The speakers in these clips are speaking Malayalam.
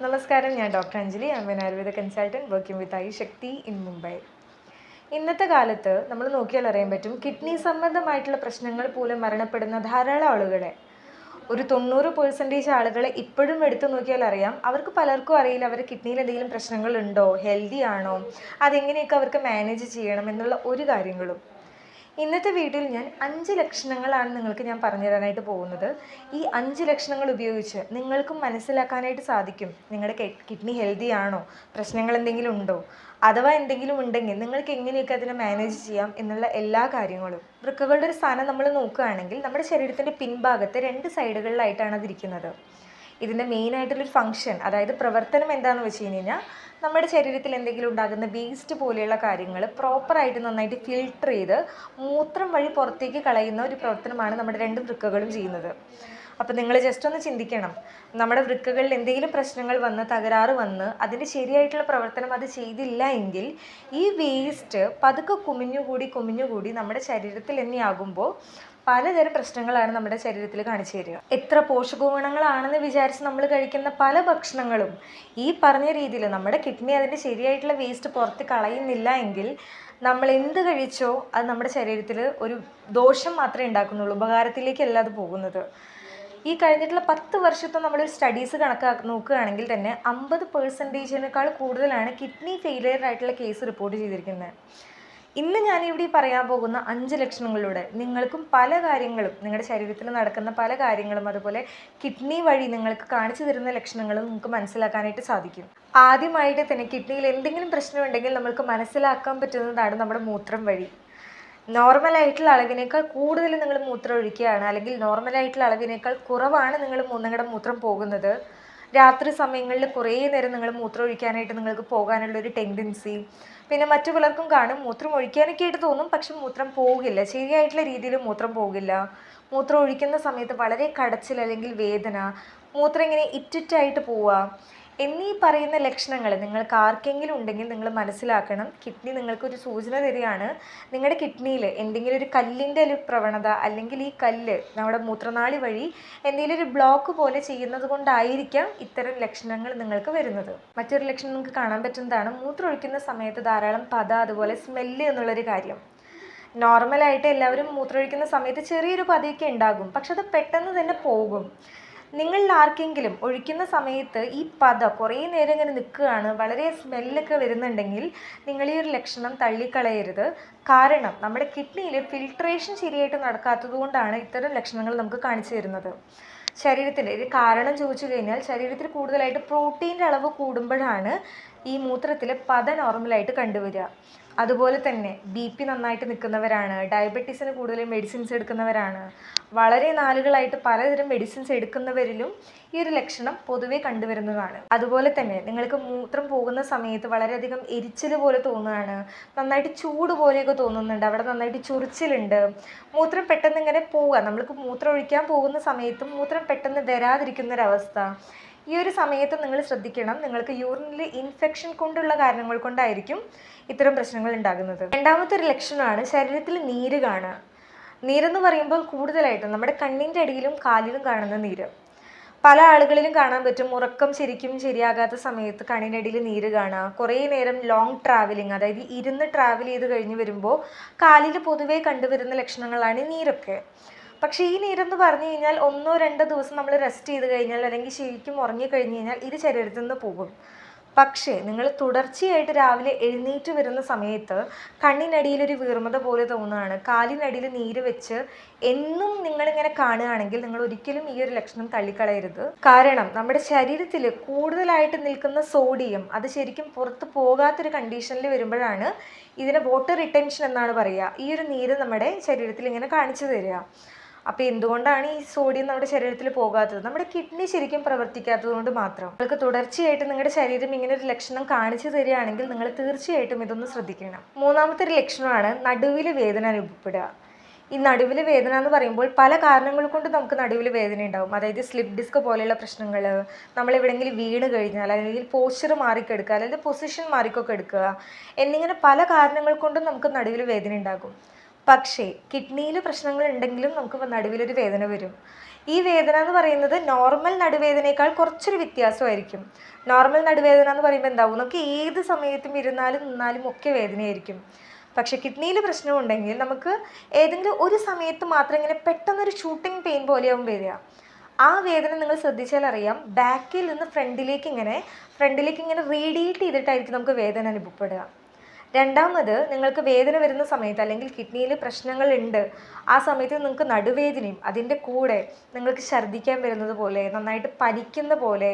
നമസ്കാരം, ഞാൻ doctor Anjali. I M N Ayurveda consultant working with I Shakti in Mumbai. ഇന്നത്തെ കാലത്ത് നമ്മൾ നോക്കിയാൽ അറിയാൻ പറ്റും, കിഡ്നി സംബന്ധമായിട്ടുള്ള പ്രശ്നങ്ങൾ മൂലം മരണപ്പെടുന്ന ധാരാളം ആളുകളെ, ഒരു 90% ആളുകളെ ഇപ്പോഴും എടുത്തു നോക്കിയാൽ അറിയാം, അവർക്ക് പലർക്കും അറിയില്ല അവരുടെ കിഡ്നിയിൽ എന്തെങ്കിലും പ്രശ്നങ്ങളുണ്ടോ, ഹെൽത്തി ആണോ, അതെങ്ങനെയൊക്കെ അവർക്ക് മാനേജ് ചെയ്യണം എന്നുള്ള ഒരു കാര്യങ്ങളും. ഇന്നത്തെ വീഡിയോയിൽ ഞാൻ 5 ലക്ഷണങ്ങളാണ് നിങ്ങൾക്ക് ഞാൻ പറഞ്ഞു തരാനായിട്ട് പോകുന്നത്. ഈ 5 ലക്ഷണങ്ങൾ ഉപയോഗിച്ച് നിങ്ങൾക്കും മനസ്സിലാക്കാനായിട്ട് സാധിക്കും നിങ്ങളുടെ കിഡ്നി ഹെൽത്തി ആണോ, പ്രശ്നങ്ങൾ എന്തെങ്കിലും ഉണ്ടോ, അഥവാ എന്തെങ്കിലും ഉണ്ടെങ്കിൽ നിങ്ങൾക്ക് എങ്ങനെയൊക്കെ അതിനെ മാനേജ് ചെയ്യാം എന്നുള്ള എല്ലാ കാര്യങ്ങളും. വൃക്കകളുടെ ഒരു സ്ഥാനം നമ്മൾ നോക്കുകയാണെങ്കിൽ നമ്മുടെ ശരീരത്തിൻ്റെ പിൻഭാഗത്ത് 2 സൈഡുകളിലായിട്ടാണ് അതിരിക്കുന്നത്. ഇതിൻ്റെ മെയിനായിട്ടുള്ളൊരു ഫംഗ്ഷൻ, അതായത് പ്രവർത്തനം എന്താണെന്ന് വെച്ച് കഴിഞ്ഞാൽ, നമ്മുടെ ശരീരത്തിൽ എന്തെങ്കിലും ഉണ്ടാകുന്ന വേസ്റ്റ് പോലെയുള്ള കാര്യങ്ങൾ പ്രോപ്പറായിട്ട് നന്നായിട്ട് ഫിൽട്ടർ ചെയ്ത് മൂത്രം വഴി പുറത്തേക്ക് കളയുന്ന ഒരു പ്രവർത്തനമാണ് നമ്മുടെ 2 വൃക്കകളും ചെയ്യുന്നത്. അപ്പോൾ നിങ്ങൾ ജസ്റ്റ് ഒന്ന് ചിന്തിക്കണം, നമ്മുടെ വൃക്കകളിൽ എന്തെങ്കിലും പ്രശ്നങ്ങൾ വന്ന്, തകരാറ് വന്ന് അതിൻ്റെ ശരിയായിട്ടുള്ള പ്രവർത്തനം അത് ചെയ്തില്ല എങ്കിൽ ഈ വേസ്റ്റ് പതുക്കെ കുമിഞ്ഞുകൂടി നമ്മുടെ ശരീരത്തിൽ തന്നെയാകുമ്പോൾ പലതരം പ്രശ്നങ്ങളാണ് നമ്മുടെ ശരീരത്തിൽ കാണിച്ചു തരിക. എത്ര പോഷകഗുണങ്ങളാണെന്ന് വിചാരിച്ച് നമ്മൾ കഴിക്കുന്ന പല ഭക്ഷണങ്ങളും ഈ പറഞ്ഞ രീതിയിൽ നമ്മുടെ കിഡ്നി അതിൻ്റെ ശരിയായിട്ടുള്ള വേസ്റ്റ് പുറത്ത് കളയുന്നില്ല എങ്കിൽ നമ്മൾ എന്ത് കഴിച്ചോ അത് നമ്മുടെ ശരീരത്തിൽ ഒരു ദോഷം മാത്രമേ ഉണ്ടാക്കുന്നുള്ളൂ, ഉപകാരത്തിലേക്കല്ല അത് പോകുന്നത്. ഈ കഴിഞ്ഞിട്ടുള്ള 10 വർഷത്തെ നമ്മൾ സ്റ്റഡീസ് നോക്കുകയാണെങ്കിൽ തന്നെ 50% കൂടുതലാണ് കിഡ്നി ഫെയിലിയർ ആയിട്ടുള്ള കേസ് റിപ്പോർട്ട് ചെയ്തിരിക്കുന്നത്. ഇന്ന് ഞാനിവിടെ പറയാൻ പോകുന്ന 5 ലക്ഷണങ്ങളിലൂടെ നിങ്ങൾക്കും പല കാര്യങ്ങളും, നിങ്ങളുടെ ശരീരത്തിൽ നടക്കുന്ന പല കാര്യങ്ങളും, അതുപോലെ കിഡ്നി വഴി നിങ്ങൾക്ക് കാണിച്ചു തരുന്ന ലക്ഷണങ്ങളും നിങ്ങൾക്ക് മനസ്സിലാക്കാനായിട്ട് സാധിക്കും. ആദ്യമായിട്ട് തന്നെ കിഡ്നിയിൽ എന്തെങ്കിലും പ്രശ്നമുണ്ടെങ്കിൽ നമ്മൾക്ക് മനസ്സിലാക്കാൻ പറ്റുന്നതാണ് നമ്മുടെ മൂത്രം വഴി. നോർമലായിട്ടുള്ള അളവിനേക്കാൾ കൂടുതൽ നിങ്ങൾ മൂത്രം ഒഴിക്കുകയാണ്, അല്ലെങ്കിൽ നോർമലായിട്ടുള്ള അളവിനേക്കാൾ കുറവാണ് നിങ്ങളുടെ മൂത്രം പോകുന്നത്, രാത്രി സമയങ്ങളിൽ കുറേ നേരം നിങ്ങൾ മൂത്രം ഒഴിക്കാനായിട്ട് നിങ്ങൾക്ക് പോകാനുള്ളൊരു ടെൻഡൻസി, പിന്നെ മറ്റു പലർക്കും കാണും മൂത്രം ഒഴിക്കാനൊക്കെ ആയിട്ട് തോന്നും, പക്ഷെ മൂത്രം പോകില്ല, ശരിയായിട്ടുള്ള രീതിയിൽ മൂത്രം പോകില്ല, മൂത്രം ഒഴിക്കുന്ന സമയത്ത് വളരെ കടച്ചിൽ അല്ലെങ്കിൽ വേദന, മൂത്രം ഇങ്ങനെ ഇറ്റിറ്റായിട്ട് പോവുക എന്നീ പറയുന്ന ലക്ഷണങ്ങൾ നിങ്ങൾക്ക് ആർക്കെങ്കിലും ഉണ്ടെങ്കിൽ നിങ്ങൾ മനസ്സിലാക്കണം, കിഡ്നി നിങ്ങൾക്കൊരു സൂചന തരികയാണ്. നിങ്ങളുടെ കിഡ്നിയിൽ എന്തെങ്കിലും ഒരു കല്ലിൻ്റെ ഒരു പ്രവണത, അല്ലെങ്കിൽ ഈ കല്ല് നമ്മുടെ മൂത്രനാളി വഴി എന്തെങ്കിലും ഒരു ബ്ലോക്ക് പോലെ ചെയ്യുന്നത് കൊണ്ടായിരിക്കാം ഇത്തരം ലക്ഷണങ്ങൾ നിങ്ങൾക്ക് വരുന്നത്. മറ്റൊരു ലക്ഷണം നിങ്ങൾക്ക് കാണാൻ പറ്റുന്നതാണ് മൂത്രം ഒഴിക്കുന്ന സമയത്ത് ധാരാളം പത, അതുപോലെ സ്മെല്ല് എന്നുള്ളൊരു കാര്യം. നോർമലായിട്ട് എല്ലാവരും മൂത്രമൊഴിക്കുന്ന സമയത്ത് ചെറിയൊരു പതയൊക്കെ ഉണ്ടാകും, പക്ഷെ അത് പെട്ടെന്ന് തന്നെ പോകും. നിങ്ങളിൽ ആർക്കെങ്കിലും ഒഴിക്കുന്ന സമയത്ത് ഈ പത കുറേ നേരം ഇങ്ങനെ നിൽക്കുകയാണ്, വളരെ സ്മെല്ലൊക്കെ വരുന്നുണ്ടെങ്കിൽ നിങ്ങൾ ഈ ഒരു ലക്ഷണം തള്ളിക്കളയരുത്. കാരണം നമ്മുടെ കിഡ്നിയിൽ ഫിൽട്രേഷൻ ശരിയായിട്ട് നടക്കാത്തത് കൊണ്ടാണ് ഇത്തരം ലക്ഷണങ്ങൾ നമുക്ക് കാണിച്ചു തരുന്നത്. ശരീരത്തിൻ്റെ ഒരു കാരണം ചോദിച്ചു കഴിഞ്ഞാൽ, ശരീരത്തിൽ കൂടുതലായിട്ട് പ്രോട്ടീൻ്റെ അളവ് കൂടുമ്പോഴാണ് ഈ മൂത്രത്തിൽ പത നോർമലായിട്ട് കണ്ടുവരിക. അതുപോലെ തന്നെ BP നന്നായിട്ട് നിൽക്കുന്നവരാണ്, ഡയബറ്റീസിന് കൂടുതൽ മെഡിസിൻസ് എടുക്കുന്നവരാണ്, വളരെ നാളുകളായിട്ട് പലതരം മെഡിസിൻസ് എടുക്കുന്നവരിലും ഈ ഒരു ലക്ഷണം പൊതുവെ കണ്ടുവരുന്നതാണ്. അതുപോലെ തന്നെ നിങ്ങൾക്ക് മൂത്രം പോകുന്ന സമയത്ത് വളരെയധികം എരിച്ചിൽ പോലെ തോന്നുകയാണ്, നന്നായിട്ട് ചൂട് പോലെയൊക്കെ തോന്നുന്നുണ്ട്, അവിടെ നന്നായിട്ട് ചൊറിച്ചിലുണ്ട്, മൂത്രം പെട്ടെന്ന് ഇങ്ങനെ പോവുക, നമ്മൾക്ക് മൂത്രം ഒഴിക്കാൻ പോകുന്ന സമയത്തും മൂത്രം പെട്ടെന്ന് വരാതിരിക്കുന്നൊരവസ്ഥ. ഈ ഒരു സമയത്ത് നിങ്ങൾ ശ്രദ്ധിക്കണം, നിങ്ങൾക്ക് യൂറിനിൽ ഇൻഫെക്ഷൻ കൊണ്ടുള്ള കാരണങ്ങൾ കൊണ്ടായിരിക്കും ഇത്തരം പ്രശ്നങ്ങൾ ഉണ്ടാകുന്നത്. രണ്ടാമത്തെ ഒരു ലക്ഷണമാണ് ശരീരത്തിൽ നീര് കാണുക. നീരെന്ന് പറയുമ്പോൾ കൂടുതലായിട്ടും നമ്മുടെ കണ്ണിൻ്റെ അടിയിലും കാലിലും കാണുന്ന നീര്. പല ആളുകളിലും കാണാൻ പറ്റും, ഉറക്കം ശരിക്കും ശരിയാകാത്ത സമയത്ത് കണ്ണിനടിയിൽ നീര് കാണുക, കുറേ നേരം ലോങ് ട്രാവലിങ്, അതായത് ഇരുന്ന് ട്രാവൽ ചെയ്ത് കഴിഞ്ഞ് വരുമ്പോൾ കാലിൽ പൊതുവേ കണ്ടുവരുന്ന ലക്ഷണങ്ങളാണ് നീരൊക്കെ. പക്ഷേ ഈ നീരെന്ന് പറഞ്ഞു കഴിഞ്ഞാൽ 1-2 ദിവസം നമ്മൾ റെസ്റ്റ് ചെയ്ത് കഴിഞ്ഞാൽ, അല്ലെങ്കിൽ ശരിക്കും ഉറങ്ങിക്കഴിഞ്ഞ് കഴിഞ്ഞാൽ ഇത് ശരീരത്തിൽ നിന്ന് പോകും. പക്ഷേ നിങ്ങൾ തുടർച്ചയായിട്ട് രാവിലെ എഴുന്നേറ്റ് വരുന്ന സമയത്ത് കണ്ണിനടിയിലൊരു വീർമത പോലെ തോന്നുകയാണ്, കാലിനടിയിൽ നീര് വെച്ച് എന്നും നിങ്ങളിങ്ങനെ കാണുകയാണെങ്കിൽ നിങ്ങൾ ഒരിക്കലും ഈ ഒരു ലക്ഷണം തള്ളിക്കളയരുത്. കാരണം നമ്മുടെ ശരീരത്തിൽ കൂടുതലായിട്ട് നിൽക്കുന്ന സോഡിയം അത് ശരിക്കും പുറത്ത് പോകാത്തൊരു കണ്ടീഷനിൽ വരുമ്പോഴാണ് ഇതിനെ വാട്ടർ റിട്ടൻഷൻ എന്നാണ് പറയുക, ഈ ഒരു നീര് നമ്മുടെ ശരീരത്തിൽ ഇങ്ങനെ കാണിച്ചു തരിക. അപ്പോൾ എന്തുകൊണ്ടാണ് ഈ സോഡിയം നമ്മുടെ ശരീരത്തിൽ പോകാത്തത്? നമ്മുടെ കിഡ്നി ശരിക്കും പ്രവർത്തിക്കാത്തത് കൊണ്ട് മാത്രം. നിങ്ങൾക്ക് തുടർച്ചയായിട്ട് നിങ്ങളുടെ ശരീരം ഇങ്ങനെ ഒരു ലക്ഷണം കാണിച്ചു തരികയാണെങ്കിൽ നിങ്ങൾ തീർച്ചയായിട്ടും ഇതൊന്ന് ശ്രദ്ധിക്കണം. മൂന്നാമത്തെ ഒരു ലക്ഷണമാണ് നടുവിൽ വേദന അനുഭവപ്പെടുക. ഈ നടുവിൽ വേദന എന്ന് പറയുമ്പോൾ പല കാരണങ്ങൾ കൊണ്ട് നമുക്ക് നടുവിൽ വേദന ഉണ്ടാവും. അതായത് സ്ലിപ്പ് ഡിസ്ക് പോലെയുള്ള പ്രശ്നങ്ങൾ, നമ്മളെവിടെയെങ്കിലും വീണ് കഴിഞ്ഞാൽ, അല്ലെങ്കിൽ പോസ്ചർ മാറിക്കെടുക്കുക, അല്ലെങ്കിൽ പൊസിഷൻ മാറിക്കൊക്കെ എടുക്കുക എന്നിങ്ങനെ പല കാരണങ്ങൾ കൊണ്ടും നമുക്ക് നടുവിൽ വേദന ഉണ്ടാകും. പക്ഷേ കിഡ്നിയിൽ പ്രശ്നങ്ങൾ ഉണ്ടെങ്കിലും നമുക്ക് നടുവിലൊരു വേദന വരും. ഈ വേദന എന്ന് പറയുന്നത് നോർമൽ നടുവേദനയേക്കാൾ കുറച്ചൊരു വ്യത്യാസമായിരിക്കും. നോർമൽ നടുവേദന എന്ന് പറയുമ്പോൾ എന്താവും, നമുക്ക് ഏത് സമയത്തും ഇരുന്നാലും നിന്നാലും ഒക്കെ വേദനയായിരിക്കും. പക്ഷെ കിഡ്നിയിൽ പ്രശ്നമുണ്ടെങ്കിൽ നമുക്ക് ഏതെങ്കിലും ഒരു സമയത്ത് മാത്രം ഇങ്ങനെ പെട്ടെന്നൊരു ഷൂട്ടിംഗ് പെയിൻ പോലെയാവും വരിക. ആ വേദന നിങ്ങൾ ശ്രദ്ധിച്ചാൽ അറിയാം, ബാക്കിൽ നിന്ന് ഫ്രണ്ടിലേക്ക് ഇങ്ങനെ റേഡിയേറ്റ് ചെയ്തിട്ടായിരിക്കും നമുക്ക് വേദന അനുഭവപ്പെടുക. രണ്ടാമത്, നിങ്ങൾക്ക് വേദന വരുന്ന സമയത്ത് അല്ലെങ്കിൽ കിഡ്നിയിൽ പ്രശ്നങ്ങളുണ്ട്, ആ സമയത്ത് നിങ്ങൾക്ക് നടുവേദനയും അതിൻ്റെ കൂടെ നിങ്ങൾക്ക് ഛർദ്ദിക്കാൻ വരുന്നത് പോലെ, നന്നായിട്ട് പനിക്കുന്ന പോലെ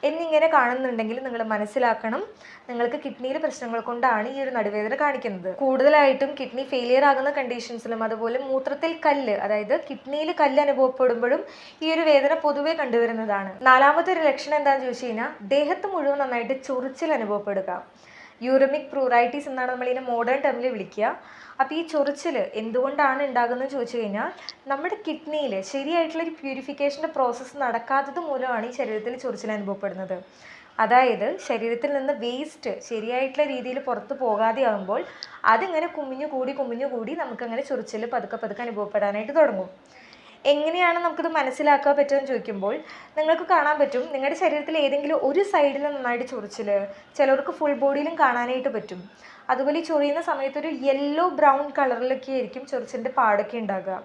എന്നിങ്ങനെ കാണുന്നുണ്ടെങ്കിൽ നിങ്ങൾ മനസ്സിലാക്കണം, നിങ്ങൾക്ക് കിഡ്നിയിൽ പ്രശ്നങ്ങൾ കൊണ്ടാണ് ഈ ഒരു നടുവേദന കാണിക്കുന്നത്. കൂടുതലായിട്ടും കിഡ്നി ഫെയിലിയർ ആകുന്ന കണ്ടീഷൻസിലും അതുപോലെ മൂത്രത്തിൽ കല്ല്, അതായത് കിഡ്നിയിൽ കല്ല് അനുഭവപ്പെടുമ്പോഴും ഈ ഒരു വേദന പൊതുവെ കണ്ടുവരുന്നതാണ്. നാലാമത്തെ ഒരു ലക്ഷണം എന്താണെന്ന് ചോദിച്ചു കഴിഞ്ഞാൽ, ദേഹത്ത് മുഴുവൻ നന്നായിട്ട് ചൊറിച്ചിൽ അനുഭവപ്പെടുക. യൂറമിക് പ്രൂറൈറ്റിസ് എന്നാണ് നമ്മളിതിനെ മോഡേൺ ടേമിൽ വിളിക്കുക. അപ്പോൾ ഈ ചൊറിച്ചിൽ എന്തുകൊണ്ടാണ് ഉണ്ടാകുന്നത് ചോദിച്ചു കഴിഞ്ഞാൽ, നമ്മുടെ കിഡ്നിയിൽ ശരിയായിട്ടുള്ളൊരു പ്യൂരിഫിക്കേഷൻ്റെ പ്രോസസ്സ് നടക്കാത്തത് മൂലമാണ് ഈ ശരീരത്തിൽ ചൊറിച്ചിൽ അനുഭവപ്പെടുന്നത്. അതായത് ശരീരത്തിൽ നിന്ന് വേസ്റ്റ് ശരിയായിട്ടുള്ള രീതിയിൽ പുറത്ത് പോകാതെ ആകുമ്പോൾ അതിങ്ങനെ കുമിഞ്ഞു കൂടി നമുക്കങ്ങനെ ചൊറിച്ചിൽ പതുക്കെ അനുഭവപ്പെടാനായിട്ട് തുടങ്ങും. എങ്ങനെയാണ് നമുക്കിത് മനസ്സിലാക്കാൻ പറ്റുമെന്ന് ചോദിക്കുമ്പോൾ, നിങ്ങൾക്ക് കാണാൻ പറ്റും നിങ്ങളുടെ ശരീരത്തിൽ ഏതെങ്കിലും ഒരു സൈഡിൽ നന്നായിട്ട് ചൊറിച്ചിൽ, ചിലർക്ക് ഫുൾ ബോഡിയിലും കാണാനായിട്ട് പറ്റും. അതുപോലെ ഈ ചൊറിയുന്ന സമയത്ത് ഒരു യെല്ലോ ബ്രൗൺ കളറിലൊക്കെ ആയിരിക്കും ചൊറിച്ചിൻ്റെ പാടൊക്കെ ഉണ്ടാകുക.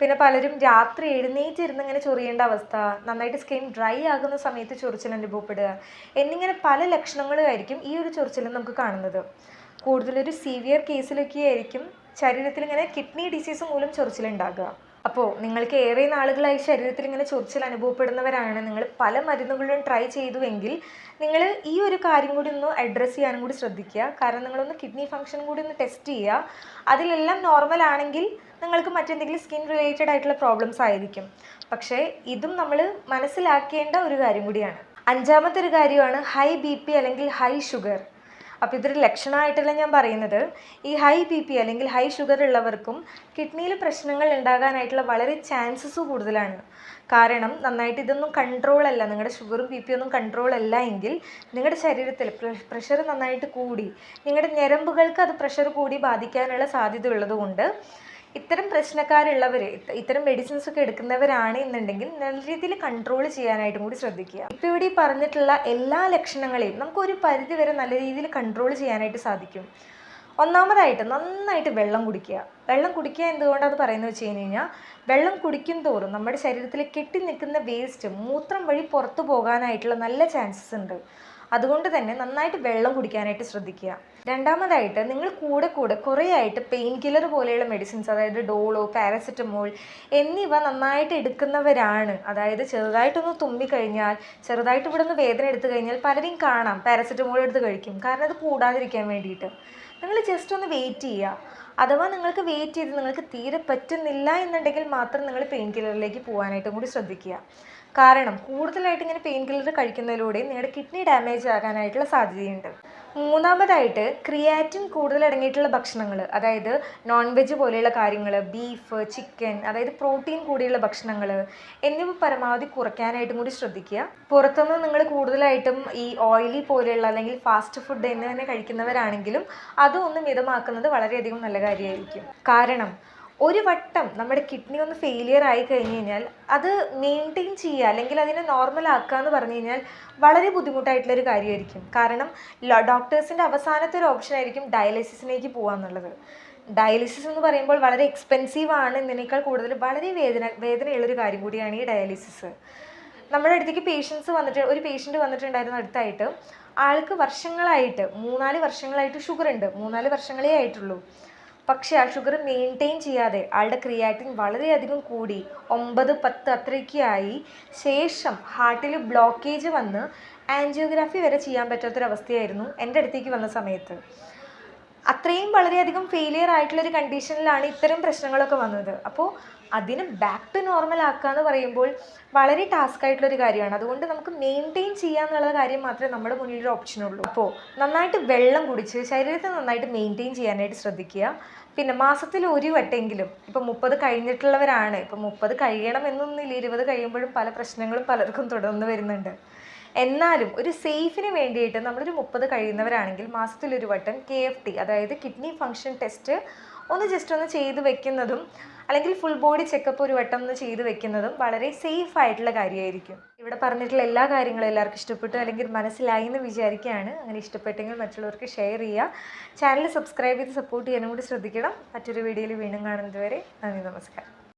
പിന്നെ പലരും രാത്രി എഴുന്നേറ്റിരുന്ന് ഇങ്ങനെ ചൊറിയേണ്ട അവസ്ഥ, നന്നായിട്ട് സ്കിൻ ഡ്രൈ ആകുന്ന സമയത്ത് ചൊറിച്ചിൽ അനുഭവപ്പെടുക എന്നിങ്ങനെ പല ലക്ഷണങ്ങളുമായിരിക്കും ഈ ഒരു ചൊറിച്ചിലും നമുക്ക് കാണുന്നത്. കൂടുതലൊരു സിവിയർ കേസിലൊക്കെ ആയിരിക്കും ശരീരത്തിൽ ഇങ്ങനെ കിഡ്നി ഡിസീസ് മൂലം ചൊറിച്ചിലുണ്ടാകുക. അപ്പോൾ നിങ്ങൾക്ക് ഏറെ നാളുകളായി ശരീരത്തിൽ ഇങ്ങനെ ചൊറിച്ചിൽ അനുഭവപ്പെടുന്നവരാണ്, നിങ്ങൾ പല മരുന്നുകളും ട്രൈ ചെയ്തുവെങ്കിൽ നിങ്ങൾ ഈ ഒരു കാര്യം കൂടി ഒന്ന് അഡ്രസ്സ് ചെയ്യാനും കൂടി ശ്രദ്ധിക്കുക. കാരണം നിങ്ങളൊന്ന് കിഡ്നി ഫംഗ്ഷൻ കൂടി ഒന്ന് ടെസ്റ്റ് ചെയ്യുക. അതിലെല്ലാം നോർമൽ ആണെങ്കിൽ നിങ്ങൾക്ക് മറ്റെന്തെങ്കിലും സ്കിൻ റിലേറ്റഡ് ആയിട്ടുള്ള പ്രോബ്ലംസ് ആയിരിക്കും. പക്ഷേ ഇതും നമ്മൾ മനസ്സിലാക്കേണ്ട ഒരു കാര്യം കൂടിയാണ്. അഞ്ചാമത്തെ ഒരു കാര്യമാണ് ഹൈ BP അല്ലെങ്കിൽ ഹൈ ഷുഗർ. അപ്പോൾ ഇതൊരു ലക്ഷണമായിട്ടല്ല ഞാൻ പറയുന്നത്. ഈ ഹൈ BP അല്ലെങ്കിൽ ഹൈ ഷുഗർ ഉള്ളവർക്കും കിഡ്നിയിൽ പ്രശ്നങ്ങൾ ഉണ്ടാകാനായിട്ടുള്ള വളരെ ചാൻസസ് കൂടുതലാണ്. കാരണം നന്നായിട്ട് ഇതൊന്നും കൺട്രോളല്ല, നിങ്ങളുടെ ഷുഗറും BP ഒന്നും കൺട്രോളല്ല എങ്കിൽ നിങ്ങളുടെ ശരീരത്തിൽ പ്രഷർ നന്നായിട്ട് കൂടി നിങ്ങളുടെ ഞരമ്പുകൾക്ക് അത് പ്രഷർ കൂടി ബാധിക്കാനുള്ള സാധ്യത ഉള്ളതുകൊണ്ട് ഇത്തരം പ്രശ്നക്കാരുള്ളവർ ഇത്തരം മെഡിസിൻസ് ഒക്കെ എടുക്കുന്നവരാണ് എന്നുണ്ടെങ്കിൽ നല്ല രീതിയിൽ കൺട്രോൾ ചെയ്യാനായിട്ടും കൂടി ശ്രദ്ധിക്കുക. ഇപ്പോൾ ഇവിടെ ഈ പറഞ്ഞിട്ടുള്ള എല്ലാ ലക്ഷണങ്ങളെയും നമുക്കൊരു പരിധി വരെ നല്ല രീതിയിൽ കൺട്രോൾ ചെയ്യാനായിട്ട് സാധിക്കും. ഒന്നാമതായിട്ട് നന്നായിട്ട് വെള്ളം കുടിക്കുക. വെള്ളം കുടിക്കുക എന്തുകൊണ്ടാണ് പറയുന്നത് വെച്ച് കഴിഞ്ഞാൽ, വെള്ളം കുടിക്കും തോറും നമ്മുടെ ശരീരത്തിൽ കെട്ടി നിൽക്കുന്ന വേസ്റ്റ് മൂത്രം വഴി പുറത്തു പോകാനായിട്ടുള്ള നല്ല ചാൻസസ് ഉണ്ട്. അതുകൊണ്ട് തന്നെ നന്നായിട്ട് വെള്ളം കുടിക്കാനായിട്ട് ശ്രദ്ധിക്കുക. രണ്ടാമതായിട്ട് നിങ്ങൾ കൂടെ കുറേ ആയിട്ട് പെയിൻ കില്ലർ പോലെയുള്ള മെഡിസിൻസ്, അതായത് ഡോളോ, പാരസെറ്റമോൾ എന്നിവ നന്നായിട്ട് എടുക്കുന്നവരാണ്. അതായത് ചെറുതായിട്ടൊന്ന് തുമ്മിക്കഴിഞ്ഞാൽ, ചെറുതായിട്ട് ഇവിടെ നിന്ന് വേദന എടുത്തു കഴിഞ്ഞാൽ പലരെയും കാണാം പാരസെറ്റമോൾ എടുത്ത് കഴിക്കും. കാരണം അത് കൂടാതിരിക്കാൻ വേണ്ടിയിട്ട്. നിങ്ങൾ ജസ്റ്റ് ഒന്ന് വെയിറ്റ് ചെയ്യുക. അഥവാ നിങ്ങൾക്ക് വെയിറ്റ് ചെയ്ത് നിങ്ങൾക്ക് തീരെ പറ്റുന്നില്ല എന്നുണ്ടെങ്കിൽ മാത്രം നിങ്ങൾ പെയിൻ കില്ലറിലേക്ക് പോകാനായിട്ടും കൂടി ശ്രദ്ധിക്കുക. കാരണം കൂടുതലായിട്ട് ഇങ്ങനെ പെയിൻ കില്ലർ കഴിക്കുന്നതിലൂടെ നിങ്ങളുടെ കിഡ്നി ഡാമേജ് ആകാനായിട്ടുള്ള സാധ്യതയുണ്ട്. മൂന്നാമതായിട്ട് ക്രിയാറ്റിൻ കൂടുതൽ അടങ്ങിയിട്ടുള്ള ഭക്ഷണങ്ങൾ, അതായത് നോൺ വെജ് പോലെയുള്ള കാര്യങ്ങൾ, ബീഫ്, ചിക്കൻ, അതായത് പ്രോട്ടീൻ കൂടിയുള്ള ഭക്ഷണങ്ങൾ എന്നിവ പരമാവധി കുറയ്ക്കാനായിട്ടും കൂടി ശ്രദ്ധിക്കുക. പുറത്തുനിന്ന് നിങ്ങൾ കൂടുതലായിട്ടും ഈ ഓയിലി പോലെയുള്ള അല്ലെങ്കിൽ ഫാസ്റ്റ് ഫുഡ് എന്നിവ തന്നെ കഴിക്കുന്നവരാണെങ്കിലും അതും ഒന്ന് മിതമാക്കുന്നത് വളരെയധികം നല്ല കാര്യമായിരിക്കും. കാരണം ഒരു വട്ടം നമ്മുടെ കിഡ്നി ഒന്ന് ഫെയിലിയർ ആയി കഴിഞ്ഞ് കഴിഞ്ഞാൽ അത് മെയിൻറ്റെയിൻ ചെയ്യുക അല്ലെങ്കിൽ അതിനെ നോർമൽ ആക്കുക എന്ന് പറഞ്ഞു കഴിഞ്ഞാൽ വളരെ ബുദ്ധിമുട്ടായിട്ടുള്ളൊരു കാര്യമായിരിക്കും. കാരണം ഡോക്ടേഴ്സിൻ്റെ അവസാനത്തെ ഒരു ഓപ്ഷൻ ആയിരിക്കും ഡയാലിസിസിലേക്ക് പോകുക എന്നുള്ളത്. ഡയാലിസിസ് എന്ന് പറയുമ്പോൾ വളരെ എക്സ്പെൻസീവ് ആണ് എന്നതിനേക്കാൾ കൂടുതൽ വളരെ വേദനയുള്ളൊരു കാര്യം കൂടിയാണ് ഈ ഡയാലിസിസ്. നമ്മുടെ അടുത്തേക്ക് ഒരു പേഷ്യൻറ്റ് വന്നിട്ടുണ്ടായിരുന്നു അടുത്തായിട്ട്. ആൾക്ക് വർഷങ്ങളായിട്ട് 3-4 വർഷങ്ങളായിട്ട് ഷുഗർ ഉണ്ട്. 3-4 വർഷങ്ങളേ ആയിട്ടുള്ളൂ. പക്ഷേ ആ ഷുഗർ മെയിൻറ്റെയിൻ ചെയ്യാതെ ആളുടെ ക്രിയാറ്റിൻ വളരെയധികം കൂടി 9-10 അത്രയ്ക്ക് ആയി. ശേഷം ഹാർട്ടിൽ ബ്ലോക്കേജ് വന്ന് ആൻജിയോഗ്രാഫി വരെ ചെയ്യാൻ പറ്റാത്തൊരവസ്ഥയായിരുന്നു എൻ്റെ അടുത്തേക്ക് വന്ന സമയത്ത്. അത്രയും വളരെയധികം ഫെയിലിയർ ആയിട്ടുള്ളൊരു കണ്ടീഷനിലാണ് ഇത്തരം പ്രശ്നങ്ങളൊക്കെ വന്നത്. അപ്പോൾ അതിന് ബാക്ക് ടു നോർമൽ ആക്കുക എന്ന് പറയുമ്പോൾ വളരെ ടാസ്ക് ആയിട്ടുള്ളൊരു കാര്യമാണ്. അതുകൊണ്ട് നമുക്ക് മെയിൻറ്റെയിൻ ചെയ്യുക എന്നുള്ള കാര്യം മാത്രമേ നമ്മുടെ മുന്നിലൊരു ഓപ്ഷനുള്ളൂ. അപ്പോൾ നന്നായിട്ട് വെള്ളം കുടിച്ച് ശരീരത്തെ നന്നായിട്ട് മെയിൻറ്റെയിൻ ചെയ്യാനായിട്ട് ശ്രദ്ധിക്കുക. പിന്നെ മാസത്തിൽ ഒരു വട്ടെങ്കിലും, ഇപ്പോൾ 30 കഴിഞ്ഞിട്ടുള്ളവരാണ്, ഇപ്പോൾ 30 കഴിയണം എന്നൊന്നുമില്ല, 20 കഴിയുമ്പോഴും പല പ്രശ്നങ്ങളും പലർക്കും തുടർന്ന് വരുന്നുണ്ട്. എന്നാലും ഒരു സേഫിന് വേണ്ടിയിട്ട് നമ്മളൊരു 30 കഴിയുന്നവരാണെങ്കിൽ മാസത്തിലൊരു വട്ടം KFT, അതായത് കിഡ്നി ഫംഗ്ഷൻ ടെസ്റ്റ് ഒന്ന് ജസ്റ്റ് ഒന്ന് ചെയ്ത് വെക്കുന്നതും അല്ലെങ്കിൽ ഫുൾ ബോഡി ചെക്കപ്പ് ഒരു വട്ടം ഒന്ന് ചെയ്ത് വെക്കുന്നതും വളരെ സേഫ് ആയിട്ടുള്ള കാര്യമായിരിക്കും. ഇവിടെ പറഞ്ഞിട്ടുള്ള എല്ലാ കാര്യങ്ങളും എല്ലാവർക്കും ഇഷ്ടപ്പെട്ടു അല്ലെങ്കിൽ മനസ്സിലായി എന്ന് വിചാരിക്കുകയാണ്. അങ്ങനെ ഇഷ്ടപ്പെട്ടെങ്കിൽ മറ്റുള്ളവർക്ക് ഷെയർ ചെയ്യുക. ചാനൽ സബ്സ്ക്രൈബ് ചെയ്ത് സപ്പോർട്ട് ചെയ്യാനും കൂടി ശ്രദ്ധിക്കണം. മറ്റൊരു വീഡിയോയിൽ വീണ്ടും കാണുന്നത് വരെ നന്ദി, നമസ്കാരം.